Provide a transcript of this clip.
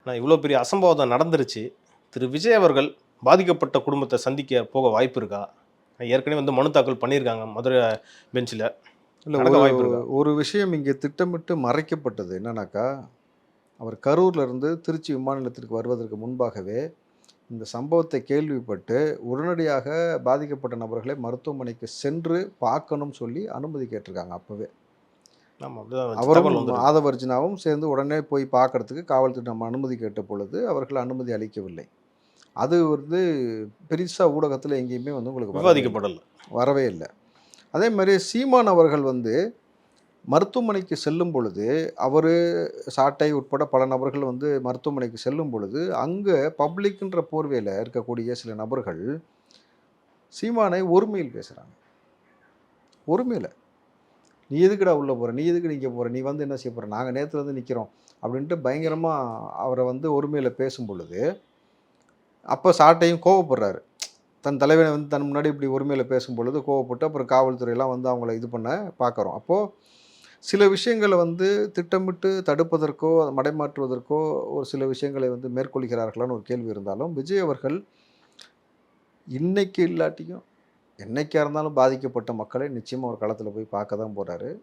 நான் இவ்வளோ பெரிய அசம்பாவிதம் நடந்துருச்சு. திரு விஜய் அவர்கள் பாதிக்கப்பட்ட குடும்பத்தை சந்திக்க போக வாய்ப்பு இருக்கா? ஏற்கனவே வந்து மனு தாக்கல் பண்ணியிருக்காங்க மதுரை பெஞ்சில. இல்லை, நடக்க ஒரு வாய்ப்பு இருக்கா? ஒரு விஷயம் இங்கே திட்டமிட்டு மறைக்கப்பட்டது என்னன்னாக்கா, அவர் கரூர்ல இருந்து திருச்சி விமான நிலையத்திற்கு வருவதற்கு முன்பாகவே இந்த சம்பவத்தை கேள்விப்பட்டு உடனடியாக பாதிக்கப்பட்ட நபர்களை மருத்துவமனைக்கு சென்று பார்க்கணும்னு சொல்லி அனுமதி கேட்டிருக்காங்க அப்பவே. ஆமா. அப்படிதான் அவரும் தகவல் வந்துருக்கு. ஆதவர்ஜினாவும் சேர்ந்து உடனே போய் பார்க்கறதுக்கு காவல்துறை நம்ம அனுமதி கேட்ட பொழுது அவர்கள் அனுமதி அளிக்கவில்லை. அது வந்து பெருசா ஊடகத்துல எங்கேயுமே வந்து உங்களுக்கு விவாதிக்கப்படல. வரவே இல்லை. அதே மாதிரி சீமான் அவர்கள் வந்து மருத்துவமனைக்கு செல்லும் பொழுது, அவரு, சாட்டை உட்பட பல நபர்கள் வந்து மருத்துவமனைக்கு செல்லும் பொழுது, அங்க பப்ளிக்ன்ற போர்வையில இருக்கக்கூடிய சில நபர்கள் சீமானை ஒருமையில் பேசுறாங்க. ஒருமையில. "நீ எதுக்குடா உள்ள போற? நீ எதுக்கு இங்க போற? நீ வந்து என்ன செய்ய போற? நாங்க நேத்துல இருந்து நிக்கிறோம்." அப்படின்ட்டு பயங்கரமா அவர வந்து ஒருமையில பேசும் பொழுது, அப்ப சாட்டையும் கோவப்படுறாரு. தன் தலைவனை வந்து தன் முன்னாடி இப்படி ஒருமையில பேசும்பொழுது கோவப்பட்டு, அப்புறம் காவல்துறைலாம் வந்து அவங்கள இது பண்ண பார்க்குறோம். அப்போ சில விஷயங்கள வந்து திட்டமிட்டு தடுப்பதற்கோ, மடைமாற்றுவதற்கோ ஒரு சில விஷயங்களை வந்து மேற்கொள்கிறார்களான்னு ஒரு கேள்வி இருந்தாலும், விஜய் அவர்கள் இன்னைக்கு இல்லாட்டியும், என்னைக்கா இருந்தாலும் பாதிக்கப்பட்ட மக்களை நிச்சயமா ஒரு களத்துல போய் பார்க்க தான் போறாரு.